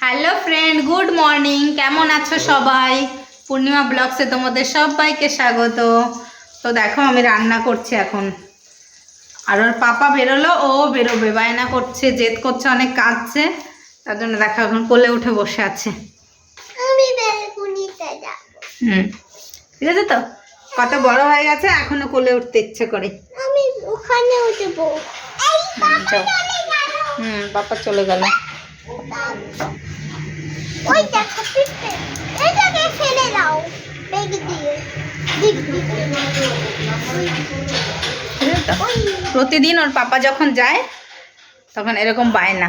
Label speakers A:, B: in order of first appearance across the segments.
A: Hello friend, good morning. কেমন আছো সবাই? পূর্ণিমা ব্লগসে তোমাদের সবাইকে স্বাগত। তো দেখো আমি রান্না করছি এখন। আর ওর পাপা বেরোলো, ও বেরোবে, বায়না করছে, জেদ করছে, অনেক কাঁদছে। তার জন্য দেখো এখন কোলে উঠে বসে আছে। ঠিক আছে তো, কত বড় হয়ে গেছে, এখনো কোলে উঠতে ইচ্ছে করে।
B: আমি ওখানে উঠবো।
A: পাপা চলে গেল।
B: ওই দেখো পিঠে, এটাকে ফেলে দাও ব্যাগ দিয়ে।
A: প্রতিদিন ওর পাপা যখন যায় তখন এরকম বায়না,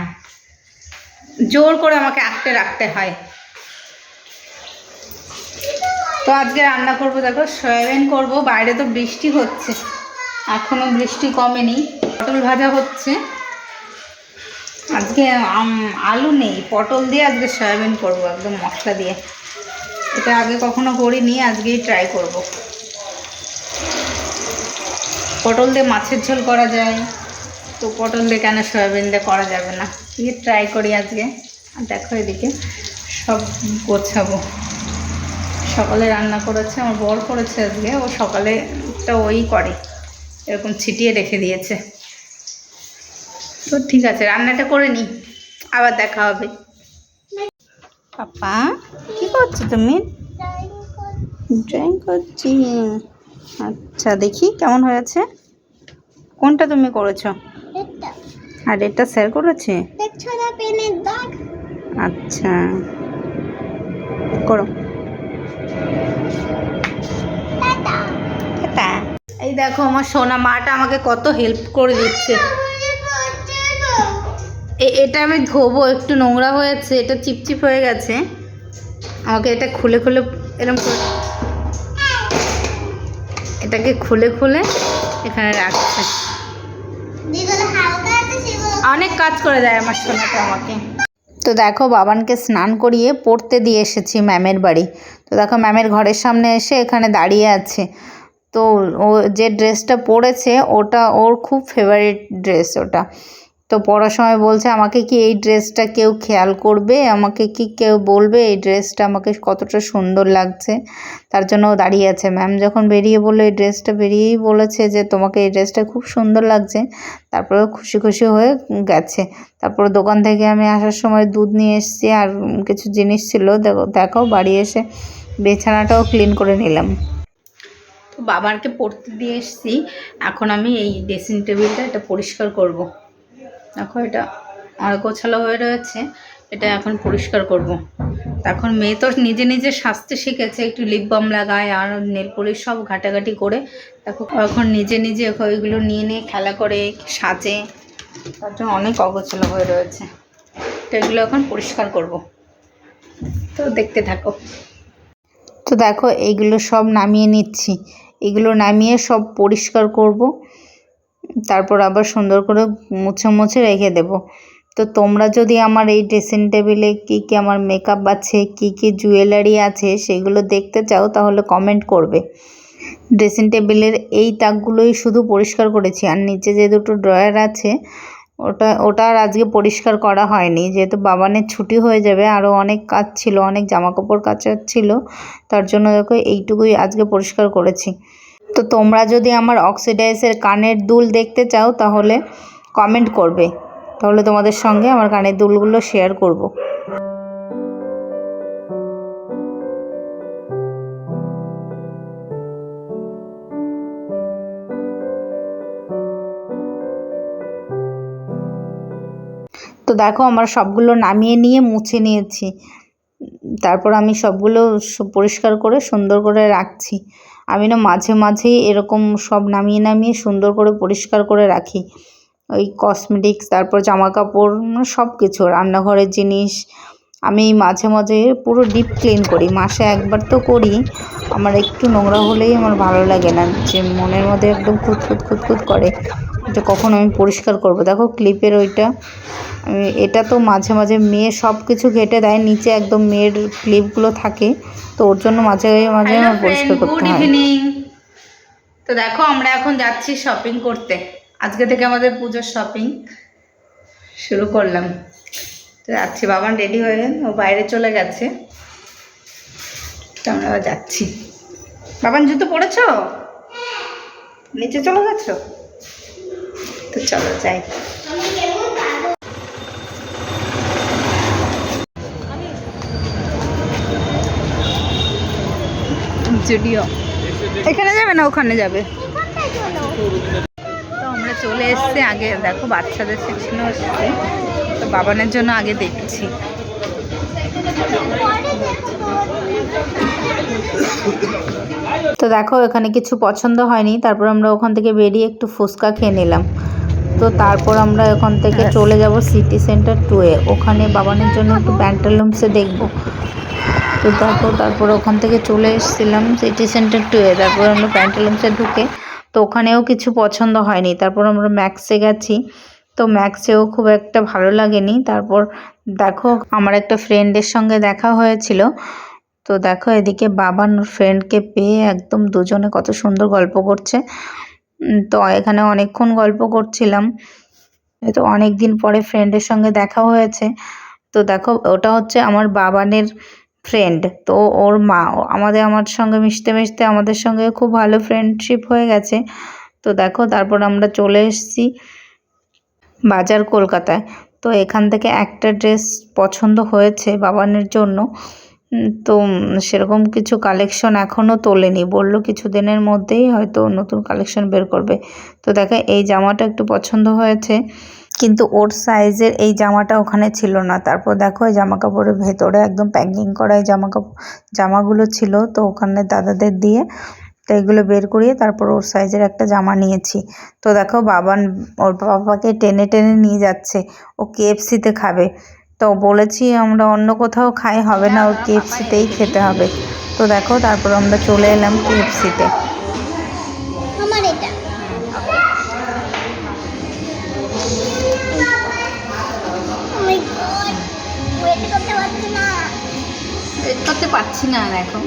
A: জোর করে আমাকে আঁকতে রাখতে হয়। তো আজকে রান্না করবো, দেখো সয়াবিন করব। বাইরে তো বৃষ্টি হচ্ছে, এখনো বৃষ্টি কমেনি। পটল ভাজা হচ্ছে। আজকে আলু নেই, পটল দিয়ে আজকে সয়াবিন করব, একদম মশলা দিয়ে। এটা আগে কখনো করিনি, আজকেই ট্রাই করব। পটল দিয়ে মাছের ঝোল করা যায়, তো পটল দিয়ে কেন সয়াবিন দিয়ে করা যাবে না? ট্রাই করি আজকে। আর দেখো এদিকে সব গোছাবো। সকালে রান্না করেছে আমার বর, করেছে আজকে। ও সকালে তো ওই করে, এরকম ছিটিয়ে রেখে দিয়েছে। তো ঠিক আছে, রান্নাটা করে নিই, আবার দেখা হবে। পাপা কি করছো তুমি? ড্রয়িং করছি। আচ্ছা দেখি কেমন হয়েছে। কোনটা তুমি করেছো?
B: এটা
A: আর এটা স্যার করেছে?
B: দেখছো না পেনের দাগ?
A: আচ্ছা করো।
B: টাটা।
A: টাটা। এই দেখো আমার সোনা মাটা আমাকে কত হেল্প করে দিচ্ছে। এটা আমি ধোবো, একটু নোংরা হয়েছে, এটা চিপচিপ হয়ে গেছে। আমাকে এটা খুলে খুলে এরকম করে, এটাকে খুলে খুলে এখানে রাখছে। অনেক কাজ করে দেয় আমার সোনাটা আমাকে। তো দেখো বাবানকে স্নান করিয়ে পড়তে দিয়ে এসেছি ম্যামের বাড়ি। তো দেখো ম্যামের ঘরের সামনে এসে এখানে দাঁড়িয়ে আছে। তো ও যে ড্রেসটা পরেছে ওটা ওর খুব ফেভারিট ড্রেস ওটা। তো পড়ার সময় বলছে আমাকে কি এই ড্রেসটা কেউ খেয়াল করবে, আমাকে কি কেউ বলবে এই ড্রেসটা আমাকে কতটা সুন্দর লাগছে। তার জন্য ও দাঁড়িয়ে আছে। ম্যাম যখন বেরিয়ে বললো, এই ড্রেসটা বেরিয়েই বলেছে যে তোমাকে এই ড্রেসটা খুব সুন্দর লাগছে। তারপরে খুশি খুশি হয়ে গেছে। তারপরে দোকান থেকে আমি আসার সময় দুধ নিয়ে এসেছি, আর কিছু জিনিস ছিল। দেখো বাড়ি এসে বিছানাটাও ক্লিন করে নিলাম। তো বাবারকে পড়তে দিয়ে এসেছি। এখন আমি এই ড্রেসিং টেবিলটা এটা পরিষ্কার করব। দেখো এটা আর গোছালো হয়ে রয়েছে, এটা এখন পরিষ্কার করব। এখন মেয়ে তো নিজে নিজে সাজতে শিখেছে, একটু লিপ বাম লাগায় আর নেল পলিশ সব ঘাটাঘাটি করে। দেখো এখন নিজে নিজে ওইগুলো নিয়ে নিয়ে খেলা করে, সাজে। তার জন্য অনেক অগোছালো হয়ে রয়েছে। তো এগুলো এখন পরিষ্কার করব, তো দেখতে থাকো। তো দেখো এইগুলো সব নামিয়ে নিচ্ছি। এগুলো নামিয়ে সব পরিষ্কার করব, তারপর আবার সুন্দর করে মুছে মুছে রেখে দেব। তো তোমরা যদি আমার এই ড্রেসিং টেবিলে কী কী আমার মেকআপ আছে, কী কী জুয়েলারি আছে সেগুলো দেখতে চাও তাহলে কমেন্ট করবে। ড্রেসিং টেবিলের এই তাকগুলোই শুধু পরিষ্কার করেছি, আর নিচে যে দুটো ড্রয়ার আছে ওটা আর আজকে পরিষ্কার করা হয়নি, যেহেতু বাবানের ছুটি হয়ে যাবে। আরও অনেক কাজ ছিল, অনেক জামাকাপড় কাচার ছিল, তার জন্য দেখো এইটুকুই আজকে পরিষ্কার করেছি। তো তোমরা যদি আমার অক্সিডাইজের কানের দুল দেখতে চাও তাহলে কমেন্ট করবে, তাহলে তোমাদের সঙ্গে আমার কানের দুলগুলো শেয়ার করব। তো দেখো আমার সবগুলো নামিয়ে নিয়ে মুছে নিয়েছি। তারপর আমি সবগুলো পরিষ্কার করে সুন্দর করে রাখছি। আমি না মাঝে মাঝেই এরকম সব নামিয়ে নামিয়ে সুন্দর করে পরিষ্কার করে রাখি। ওই কসমেটিক্স, তারপর জামা কাপড়, সব কিছু, রান্নাঘরের জিনিস আমি মাঝে মাঝে পুরো ডিপ ক্লিন করি। মাসে একবার তো করি। আমার একটু নোংরা হলেই আমার ভালো লাগে না, যে মনের মধ্যে একদম খুঁতখুত খুঁতখুত করে যে কখন আমি পরিষ্কার করব। দেখো ক্লিপের ওইটা, এটা তো মাঝে মাঝে মেয়ে সব কিছু ঘেটে দেয়, নিচে একদম মেয়ের ক্লিপগুলো থাকে, তো ওর জন্য মাঝে মাঝে আমার পরিষ্কার করতে হয়। Good evening. তো দেখো আমরা এখন যাচ্ছি শপিং করতে। আজকে থেকে আমাদের পুজোর শপিং শুরু করলাম। তো যাচ্ছি, বাবান রেডি হয়ে ও বাইরে চলে গেছে, তো আমরা আবার যাচ্ছি। বাবান জুতো পরেছ, নিচে চলে গেছো, তো চলো যাই। জুডিও এখানে যাবে না ওখানে যাবে? তো আমরা চলে এসেছি, আগে দেখো বাচ্চাদের সেকশনও এসেছে, তো বাবানের জন্য আগে দেখছি। তো দেখো এখানে কিছু পছন্দ হয়নি, তারপর আমরা ওখান থেকে বেরিয়ে একটু ফুচকা খেয়ে নিলাম। তো তারপর আমরা ওখান থেকে চলে যাব সিটি সেন্টার 2-এ, ওখানে বাবানের জন্য একটু প্যান্টালুন্সে দেখবো। তো তারপর ওখান থেকে চলে এসেছিলাম সিটি সেন্টার 2-এ, তারপর আমরা প্যান্টালুন্সে ঢুকে, তো ওখানেও কিছু পছন্দ হয়নি, তারপর আমরা ম্যাক্সে গেছি। তো ম্যাক্সেও খুব একটা ভালো লাগেনি। তারপর দেখো আমার একটা ফ্রেন্ডের সঙ্গে দেখা হয়েছিল, তো দেখো এদিকে বাবান ফ্রেন্ডকে পেয়ে একদম দুজনে কত সুন্দর গল্প করছে। তো এখানে অনেকক্ষণ গল্প করছিলাম, তো অনেক দিন পরে ফ্রেন্ডের সঙ্গে দেখা হয়েছে। তো দেখো ওটা হচ্ছে আমার বাবানের ফ্রেন্ড, তো ওর মা আমার সঙ্গে মিশতে মিশতে আমাদের সঙ্গে খুব ভালো ফ্রেন্ডশিপ হয়ে গেছে। তো দেখো তারপর আমরা চলে এসেছি বাজার কলকাতায়। তো এখান থেকে একটা ড্রেস পছন্দ হয়েছে বাবানের জন্য, তো সেরকম কিছু কালেকশন এখনও তোলেনি, বললো কিছুদিনের মধ্যেই হয়তো নতুন কালেকশন বের করবে। তো দেখো এই জামাটা একটু পছন্দ হয়েছে, কিন্তু ওর সাইজের এই জামাটা ওখানে ছিল না। তারপর দেখো এই জামা কাপড়ের ভেতরে একদম প্যাকিং করা এই জামাগুলো ছিল, তো ওখানে দাদাদের দিয়ে তো এগুলো বের করিয়ে তারপর ওর সাইজের একটা জামা নিয়েছি। তো দেখো বাবান ওর বাবাকে টেনে টেনে নিয়ে যাচ্ছে, ও KFC-তে খাবে। তো বলেছি আমরা অন্য কোথাও খাই হবে না, ওর KFC-তেই খেতে হবে। তো দেখো তারপর আমরা চলে এলাম KFC-তে।
B: আমার এটা ওয়েট করতে পারছি না।
A: ওয়েট করতে পারছি না, দেখো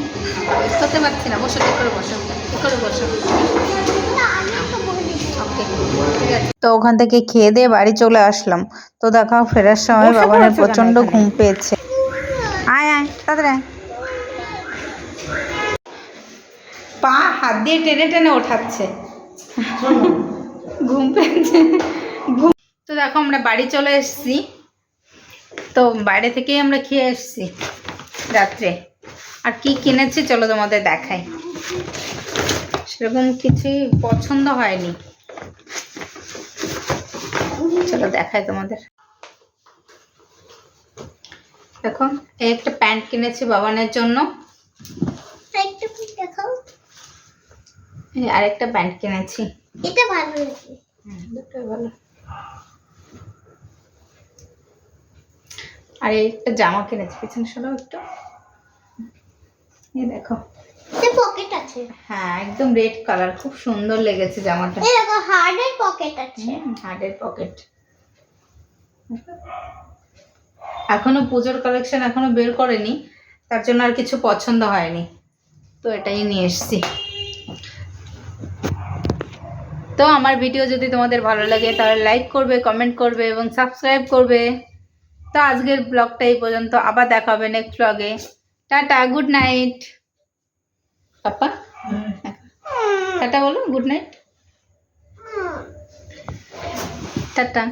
A: ওয়েট করতে পারছি না, বসে ঠিক করে বসো, ঠিক করে বসো। ওকে ঠিক আছে। তো ওখান থেকে খেয়ে দিয়ে বাড়ি চলে আসলাম। তো দেখো ফেরার সময় বাবানের প্রচণ্ড ঘুম পেয়েছে। আয় আয় তাড়াতাড়ি আয়। পা হাত দিয়ে টেনে টেনে ওঠাচ্ছে, ঘুম পেয়েছে। তো দেখো আমরা বাড়ি চলে এসেছি, তো বাইরে থেকেই আমরা খেয়ে এসেছি রাত্রে। আর কি কিনেছি চলো তোমাদের দেখাই, সেরকম কিছুই পছন্দ হয়নি, চলো দেখাই তোমাদের। দেখো এই একটা প্যান্ট কিনেছি বাবানের জন্য,
B: একটু দেখাও।
A: আর একটা প্যান্ট কিনেছি,
B: এটা ভালো হয়েছে।
A: দুটোই ভালো। আর এই একটা জামা কিনেছি, পিছনে শোনো একটু, এই দেখো
B: এতে পকেট আছে।
A: হ্যাঁ একদম রেড কালার, খুব সুন্দর লেগেছে জামাটা।
B: এই দেখো হার্ডের পকেট আছে।
A: হার্ডের পকেট। এখনো পুজোর কালেকশন এখনো বের করেনি, তার জন্য আর কিছু পছন্দ হয়নি, তো এটাই নিয়ে এসেছি। তো আমার ভিডিও যদি তোমাদের ভালো লাগে তাহলে লাইক করবে, কমেন্ট করবে এবং সাবস্ক্রাইব করবে। তো আজকের ব্লগটা এই পর্যন্ত, আবার দেখা হবে নেক্সট ব্লগে। Tata, good night. পাপা টাটা বলো, গুড নাইট, টাটা।